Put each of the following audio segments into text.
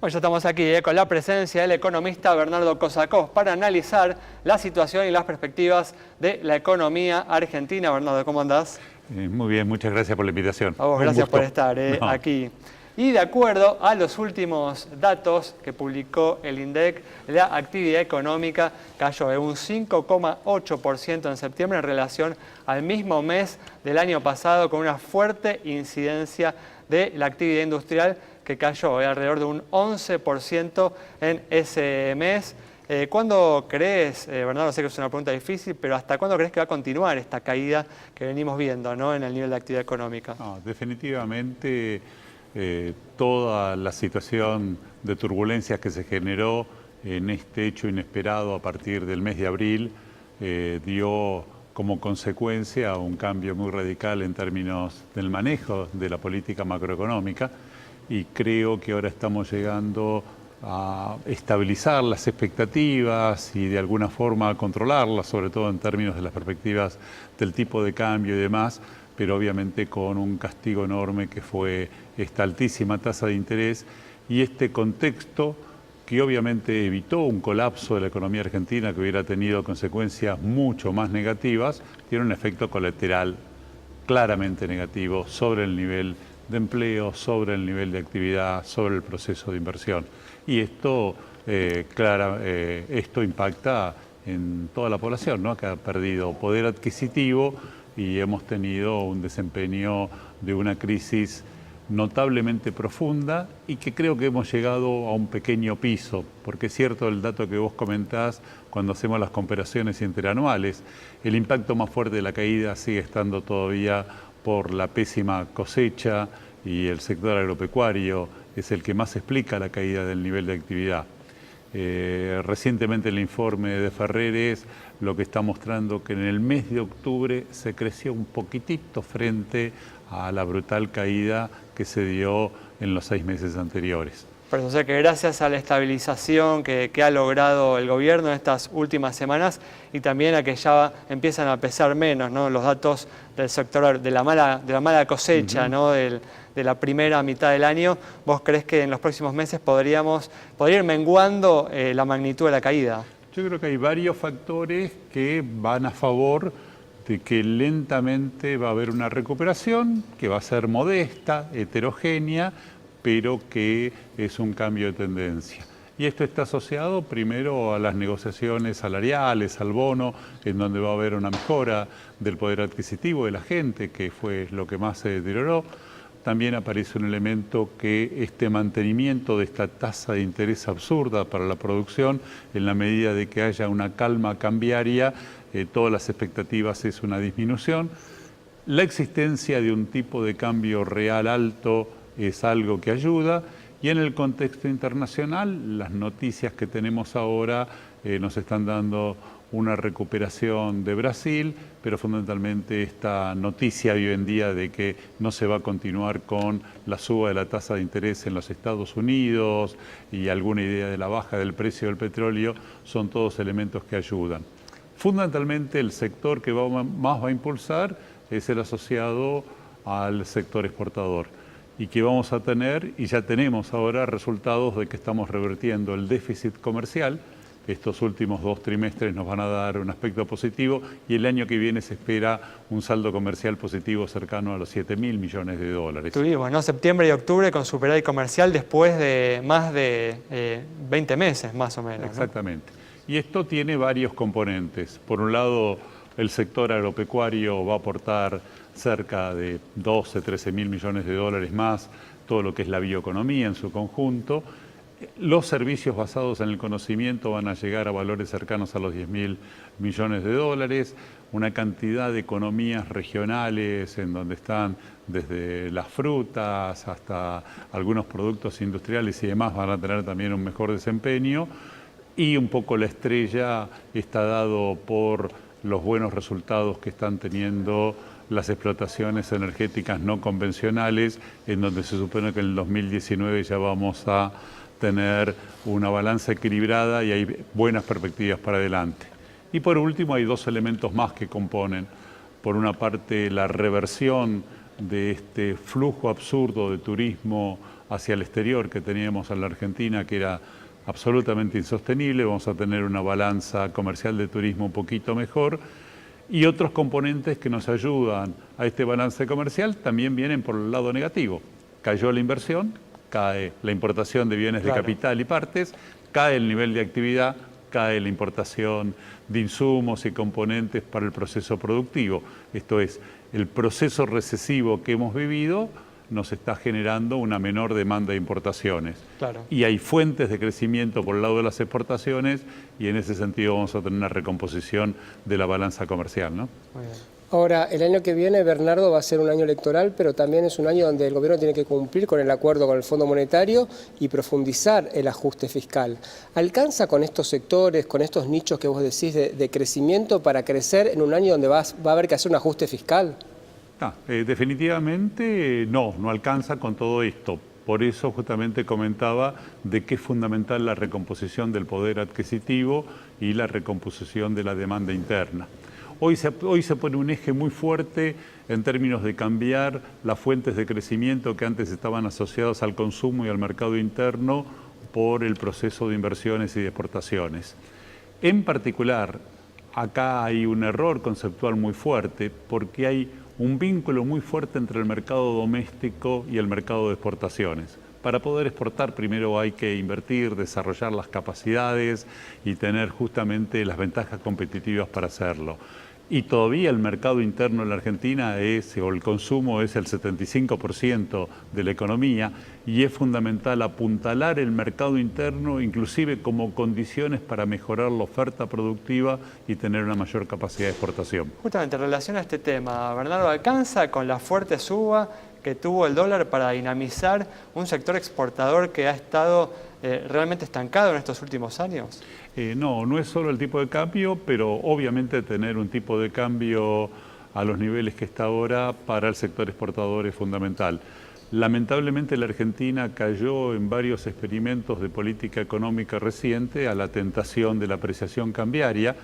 Bueno, ya estamos aquí con la presencia del economista Bernardo Kosakov para analizar la situación y las perspectivas de la economía argentina. Bernardo, ¿cómo andás? Muy bien, muchas gracias por la invitación. A vos, Un gracias gusto. por estar No. aquí. Y de acuerdo a los últimos datos que publicó el INDEC, la actividad económica cayó de un 5,8% en septiembre en relación al mismo mes del año pasado, con una fuerte incidencia de la actividad industrial que cayó alrededor de un 11% en ese mes. ¿Cuándo crees, Bernardo, sé que es una pregunta difícil, pero hasta cuándo crees que va a continuar esta caída que venimos viendo, ¿no?, en el nivel de actividad económica? No, definitivamente toda la situación de turbulencias que se generó en este hecho inesperado a partir del mes de abril dio como consecuencia un cambio muy radical en términos del manejo de la política macroeconómica, y creo que ahora estamos llegando a estabilizar las expectativas y de alguna forma a controlarlas, sobre todo en términos de las perspectivas del tipo de cambio y demás, pero obviamente con un castigo enorme que fue esta altísima tasa de interés y este contexto que obviamente evitó un colapso de la economía argentina que hubiera tenido consecuencias mucho más negativas, tiene un efecto colateral claramente negativo sobre el nivel de empleo, sobre el nivel de actividad, sobre el proceso de inversión. Y esto, esto impacta en toda la población, ¿no?, que ha perdido poder adquisitivo y hemos tenido un desempeño de una crisis notablemente profunda y que creo que hemos llegado a un pequeño piso, porque es cierto el dato que vos comentás cuando hacemos las comparaciones interanuales, el impacto más fuerte de la caída sigue estando todavía por la pésima cosecha, y el sector agropecuario es el que más explica la caída del nivel de actividad. Recientemente el informe de Ferreres lo que está mostrando que en el mes de octubre se creció un poquitito frente a la brutal caída que se dio en los 6 meses anteriores. Por eso sé que gracias a la estabilización que ha logrado el gobierno en estas últimas semanas y también a que ya empiezan a pesar menos, ¿no?, los datos del sector de la mala cosecha, ¿no?, de la primera mitad del año, ¿vos crees que en los próximos meses podría ir menguando la magnitud de la caída? Yo creo que hay varios factores que van a favor de que lentamente va a haber una recuperación, que va a ser modesta, heterogénea, pero que es un cambio de tendencia. Y esto está asociado primero a las negociaciones salariales, al bono, en donde va a haber una mejora del poder adquisitivo de la gente, que fue lo que más se deterioró. También aparece un elemento que este mantenimiento de esta tasa de interés absurda para la producción, en la medida de que haya una calma cambiaria, todas las expectativas es una disminución. La existencia de un tipo de cambio real alto es algo que ayuda, y en el contexto internacional las noticias que tenemos ahora nos están dando una recuperación de Brasil, pero fundamentalmente esta noticia hoy en día de que no se va a continuar con la suba de la tasa de interés en los Estados Unidos y alguna idea de la baja del precio del petróleo son todos elementos que ayudan. Fundamentalmente el sector que más va a impulsar es el asociado al sector exportador, y que vamos a tener, y ya tenemos ahora, resultados de que estamos revertiendo el déficit comercial. Estos últimos 2 trimestres nos van a dar un aspecto positivo y el año que viene se espera un saldo comercial positivo cercano a los 7.000 millones de dólares. Tuvimos, ¿no?, septiembre y octubre con superávit comercial después de más de 20 meses, más o menos. Exactamente. ¿No? Y esto tiene varios componentes. Por un lado, el sector agropecuario va a aportar cerca de 12, 13.000 millones de dólares más, todo lo que es la bioeconomía en su conjunto. Los servicios basados en el conocimiento van a llegar a valores cercanos a los 10.000 millones de dólares, una cantidad de economías regionales en donde están desde las frutas hasta algunos productos industriales y demás van a tener también un mejor desempeño, y un poco la estrella está dado por los buenos resultados que están teniendo las explotaciones energéticas no convencionales, en donde se supone que en el 2019 ya vamos a tener una balanza equilibrada y hay buenas perspectivas para adelante. Y por último hay 2 elementos más que componen. Por una parte, la reversión de este flujo absurdo de turismo hacia el exterior que teníamos en la Argentina, que era absolutamente insostenible. Vamos a tener una balanza comercial de turismo un poquito mejor, y otros componentes que nos ayudan a este balance comercial también vienen por el lado negativo. Cayó la inversión, cae la importación de bienes de capital y partes, cae el nivel de actividad, cae la importación de insumos y componentes para el proceso productivo. Esto es, el proceso recesivo que hemos vivido nos está generando una menor demanda de importaciones. Y hay fuentes de crecimiento por el lado de las exportaciones, y en ese sentido vamos a tener una recomposición de la balanza comercial, ¿no? Muy bien. Ahora, el año que viene, Bernardo, va a ser un año electoral, pero también es un año donde el gobierno tiene que cumplir con el acuerdo con el Fondo Monetario y profundizar el ajuste fiscal. ¿Alcanza con estos sectores, con estos nichos que vos decís de crecimiento para crecer en un año donde va a haber que hacer un ajuste fiscal? Definitivamente no alcanza con todo esto. Por eso justamente comentaba de que es fundamental la recomposición del poder adquisitivo y la recomposición de la demanda interna. Hoy se pone un eje muy fuerte en términos de cambiar las fuentes de crecimiento que antes estaban asociadas al consumo y al mercado interno por el proceso de inversiones y de exportaciones. En particular, acá hay un error conceptual muy fuerte, porque hay un vínculo muy fuerte entre el mercado doméstico y el mercado de exportaciones. Para poder exportar primero hay que invertir, desarrollar las capacidades y tener justamente las ventajas competitivas para hacerlo. Y todavía el mercado interno en la Argentina o el consumo es el 75% de la economía, y es fundamental apuntalar el mercado interno, inclusive como condiciones para mejorar la oferta productiva y tener una mayor capacidad de exportación. Justamente en relación a este tema, Bernardo, ¿alcanza con la fuerte suba que tuvo el dólar para dinamizar un sector exportador que ha estado realmente estancado en estos últimos años? No es solo el tipo de cambio, pero obviamente tener un tipo de cambio a los niveles que está ahora para el sector exportador es fundamental. Lamentablemente la Argentina cayó en varios experimentos de política económica reciente a la tentación de la apreciación cambiaria,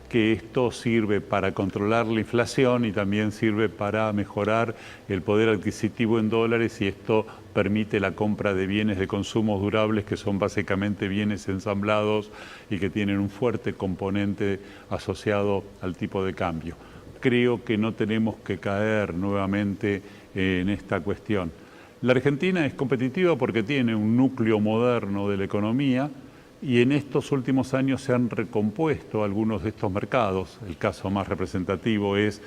que esto sirve para controlar la inflación y también sirve para mejorar el poder adquisitivo en dólares, y esto permite la compra de bienes de consumo durables, que son básicamente bienes ensamblados y que tienen un fuerte componente asociado al tipo de cambio. Creo que no tenemos que caer nuevamente en esta cuestión. La Argentina es competitiva porque tiene un núcleo moderno de la economía, y en estos últimos años se han recompuesto algunos de estos mercados. El caso más representativo es,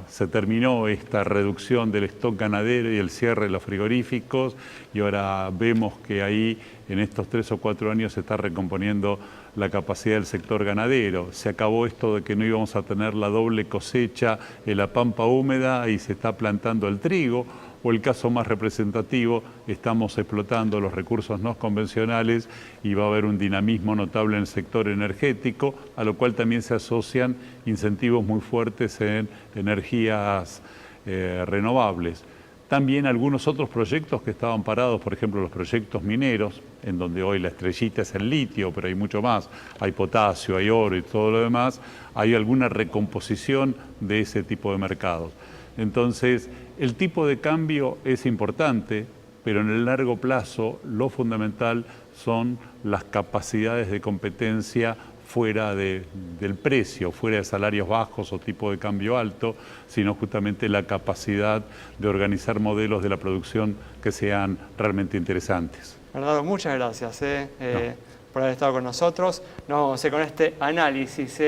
se terminó esta reducción del stock ganadero y el cierre de los frigoríficos, y ahora vemos que ahí en estos 3 o 4 años se está recomponiendo la capacidad del sector ganadero. Se acabó esto de que no íbamos a tener la doble cosecha en la pampa húmeda y se está plantando el trigo. O el caso más representativo, estamos explotando los recursos no convencionales y va a haber un dinamismo notable en el sector energético, a lo cual también se asocian incentivos muy fuertes en energías renovables. También algunos otros proyectos que estaban parados, por ejemplo los proyectos mineros, en donde hoy la estrellita es el litio, pero hay mucho más, hay potasio, hay oro y todo lo demás, hay alguna recomposición de ese tipo de mercados. Entonces, el tipo de cambio es importante, pero en el largo plazo lo fundamental son las capacidades de competencia fuera del precio, fuera de salarios bajos o tipo de cambio alto, sino justamente la capacidad de organizar modelos de la producción que sean realmente interesantes. Bernardo, muchas gracias por haber estado con nosotros. Con este análisis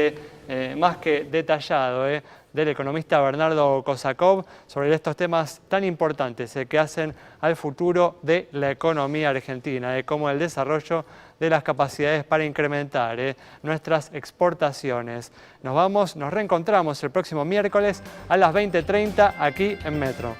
más que detallado del economista Bernardo Kosakov sobre estos temas tan importantes que hacen al futuro de la economía argentina, como el desarrollo de las capacidades para incrementar nuestras exportaciones. Nos reencontramos el próximo miércoles a las 20:30 aquí en Metro.